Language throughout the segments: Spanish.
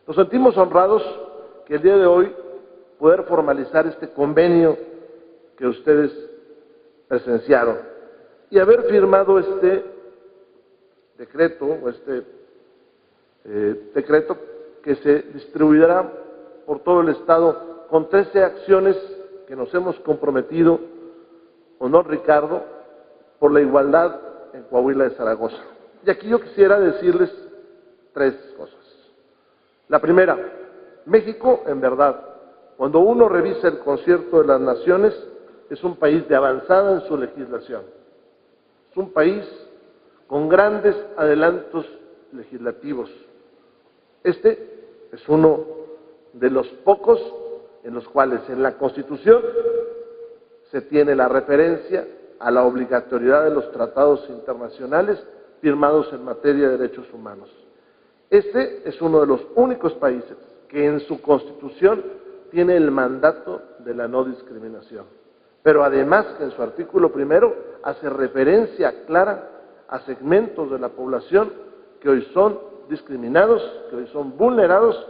Nos sentimos honrados que el día de hoy poder formalizar este convenio que ustedes presenciaron y haber firmado este decreto decreto que se distribuirá por todo el Estado con 13 acciones que nos hemos comprometido, honor Ricardo, por la igualdad en Coahuila de Zaragoza. Y aquí yo quisiera decirles 3 cosas. La primera, México, en verdad, cuando uno revisa el Concierto de las Naciones, es un país de avanzada en su legislación. Es un país con grandes adelantos legislativos. Este es uno de los pocos en los cuales en la Constitución se tiene la referencia a la obligatoriedad de los tratados internacionales firmados en materia de derechos humanos. Este es uno de los únicos países que en su Constitución tiene el mandato de la no discriminación, pero además que en su artículo primero hace referencia clara a segmentos de la población que hoy son discriminados, que hoy son vulnerados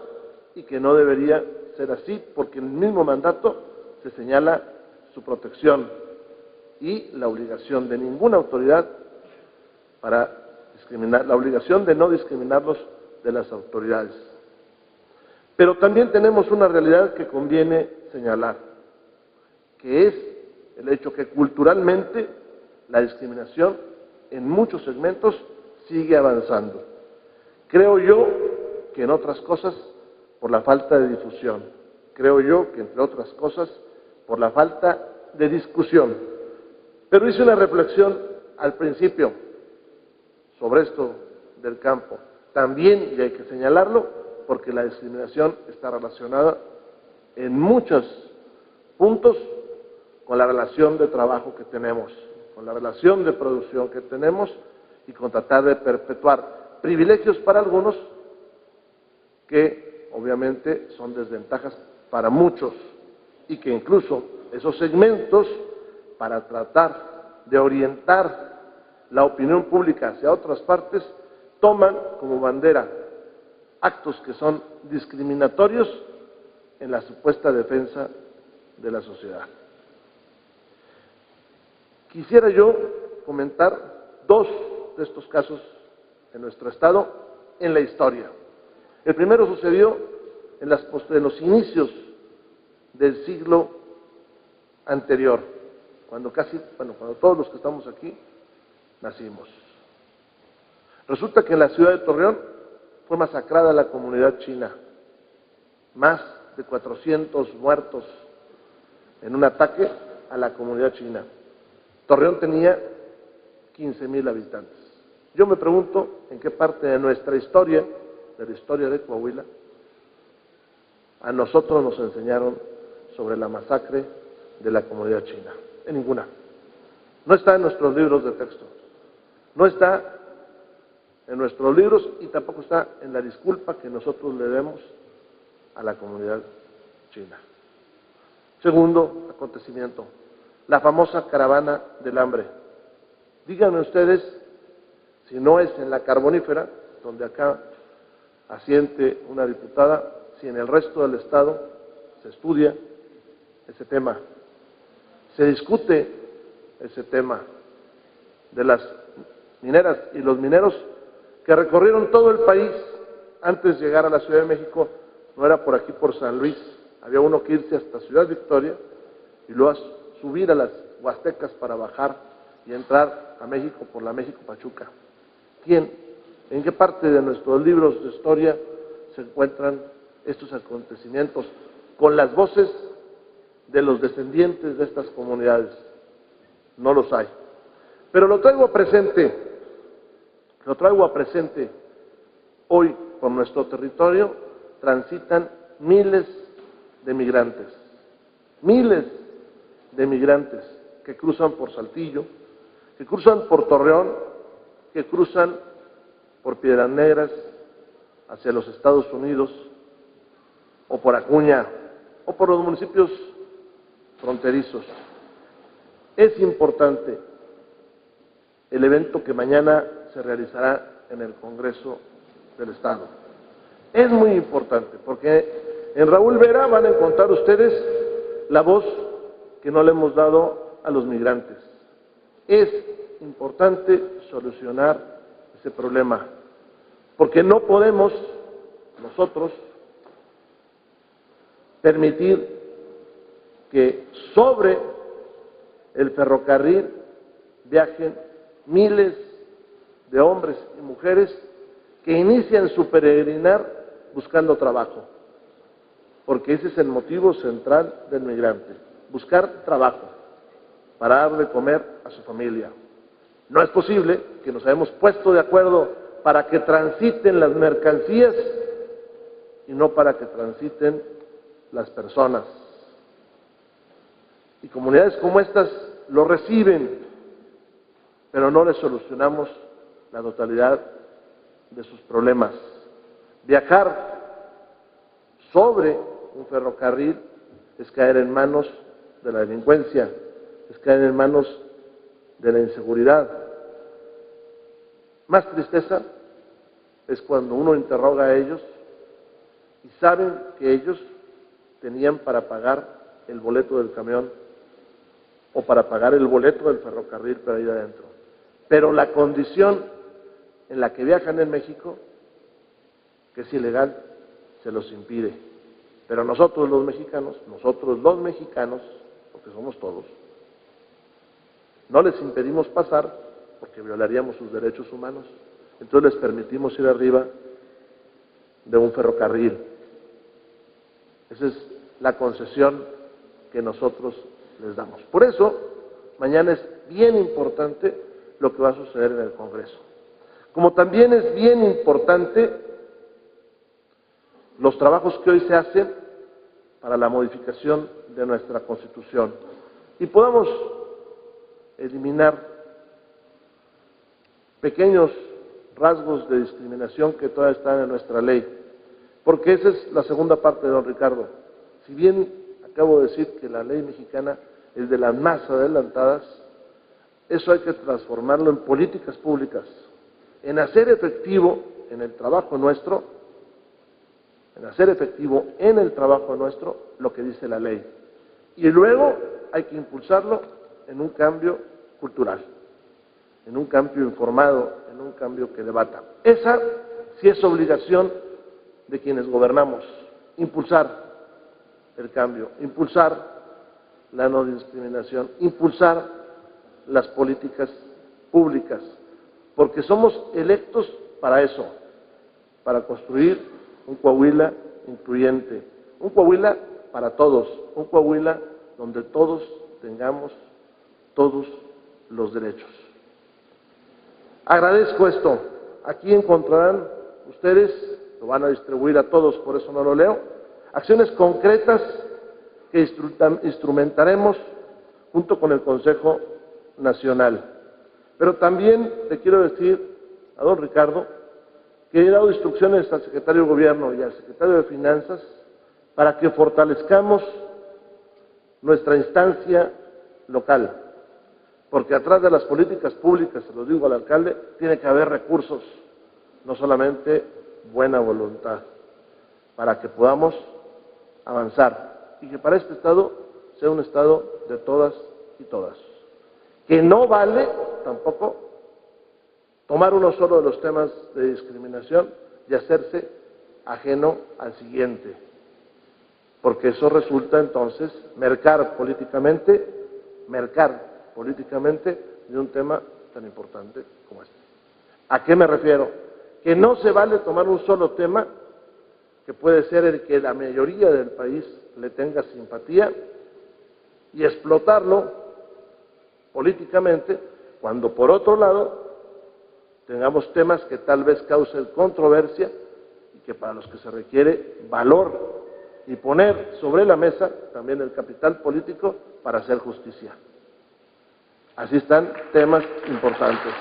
y que no debería ser así, porque en el mismo mandato se señala su protección y la obligación de ninguna autoridad para discriminar, la obligación de no discriminarlos de las autoridades. Pero también tenemos una realidad que conviene señalar, que es el hecho que culturalmente la discriminación en muchos segmentos sigue avanzando. Creo yo que en otras cosas por la falta de difusión, creo yo que entre otras cosas por la falta de discusión. Pero hice una reflexión al principio sobre esto del campo. También, y hay que señalarlo, porque la discriminación está relacionada en muchos puntos con la relación de trabajo que tenemos, con la relación de producción que tenemos y con tratar de perpetuar privilegios para algunos que obviamente son desventajas para muchos y que incluso esos segmentos, para tratar de orientar la opinión pública hacia otras partes, toman como bandera actos que son discriminatorios en la supuesta defensa de la sociedad. Quisiera yo comentar 2 de estos casos en nuestro estado en la historia. El primero sucedió en los inicios del siglo anterior, cuando todos los que estamos aquí nacimos. Resulta que en la ciudad de Torreón fue masacrada la comunidad china, más de 400 muertos en un ataque a la comunidad china. Torreón tenía 15,000 habitantes. Yo me pregunto en qué parte de nuestra historia, de la historia de Coahuila, a nosotros nos enseñaron sobre la masacre de la comunidad china. En ninguna. No está en nuestros libros de texto. No está en nuestros libros y tampoco está en la disculpa que nosotros le demos a la comunidad china. Segundo acontecimiento, la famosa caravana del hambre. Díganme ustedes si no es en la Carbonífera, donde acá asiente una diputada, si en el resto del estado se estudia ese tema, se discute ese tema de las mineras y los mineros que recorrieron todo el país antes de llegar a la Ciudad de México. No era por aquí, por San Luis, había uno que irse hasta Ciudad Victoria y luego subir a las Huastecas para bajar y entrar a México por la México-Pachuca. ¿Quién? ¿En qué parte de nuestros libros de historia se encuentran estos acontecimientos con las voces de los descendientes de estas comunidades? No los hay. Pero lo traigo a presente. Hoy por nuestro territorio transitan miles de migrantes que cruzan por Saltillo, que cruzan por Torreón, que cruzan por Piedras Negras hacia los Estados Unidos, o por Acuña, o por los municipios fronterizos. Es importante el evento que mañana se realizará en el Congreso del Estado. Es muy importante, porque en Raúl Vera van a encontrar ustedes la voz que no le hemos dado a los migrantes. Es importante solucionar ese problema, porque no podemos nosotros permitir que sobre el ferrocarril viajen miles de hombres y mujeres que inician su peregrinar buscando trabajo, porque ese es el motivo central del migrante, buscar trabajo para dar de comer a su familia. No es posible que nos hayamos puesto de acuerdo para que transiten las mercancías y no para que transiten las personas. Y comunidades como estas lo reciben, pero no les solucionamos la totalidad de sus problemas. Viajar sobre un ferrocarril es caer en manos de la delincuencia, es caer en manos de la inseguridad. Más tristeza es cuando uno interroga a ellos y saben que ellos tenían para pagar el boleto del camión o para pagar el boleto del ferrocarril para ir adentro. Pero la condición en la que viajan en México, que es ilegal, se los impide. Pero nosotros los mexicanos, porque somos todos, no les impedimos pasar porque violaríamos sus derechos humanos. Entonces les permitimos ir arriba de un ferrocarril. Esa es la concesión que nosotros les damos. Por eso, mañana es bien importante lo que va a suceder en el Congreso. Como también es bien importante los trabajos que hoy se hacen para la modificación de nuestra Constitución y podamos eliminar pequeños rasgos de discriminación que todavía están en nuestra ley, porque esa es la segunda parte de don Ricardo. Si bien acabo de decir que la ley mexicana es de las más adelantadas, eso hay que transformarlo en políticas públicas, en hacer efectivo en el trabajo nuestro, lo que dice la ley. Y luego hay que impulsarlo en un cambio cultural, en un cambio informado, en un cambio que debata. Esa sí es obligación de quienes gobernamos, impulsar el cambio, impulsar la no discriminación, impulsar las políticas públicas, porque somos electos para eso, para construir un Coahuila incluyente, un Coahuila para todos, un Coahuila donde todos tengamos todos los derechos. Agradezco esto. Aquí encontrarán ustedes, lo van a distribuir a todos, por eso no lo leo, acciones concretas que instrumentaremos junto con el Consejo Nacional. Pero también le quiero decir a don Ricardo que he dado instrucciones al secretario de Gobierno y al secretario de Finanzas para que fortalezcamos nuestra instancia local, porque atrás de las políticas públicas, se lo digo al alcalde, tiene que haber recursos, no solamente buena voluntad, para que podamos avanzar y que para este Estado sea un Estado de todas y todas. Que no vale tampoco tomar uno solo de los temas de discriminación y hacerse ajeno al siguiente, porque eso resulta entonces mercar políticamente de un tema tan importante como este. ¿A qué me refiero? Que no se vale tomar un solo tema que puede ser el que la mayoría del país le tenga simpatía y explotarlo políticamente, cuando por otro lado tengamos temas que tal vez causen controversia y que para los que se requiere valor y poner sobre la mesa también el capital político para hacer justicia. Así están temas importantes.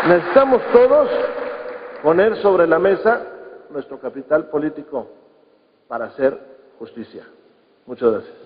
Necesitamos todos poner sobre la mesa nuestro capital político para hacer justicia. Muchas gracias.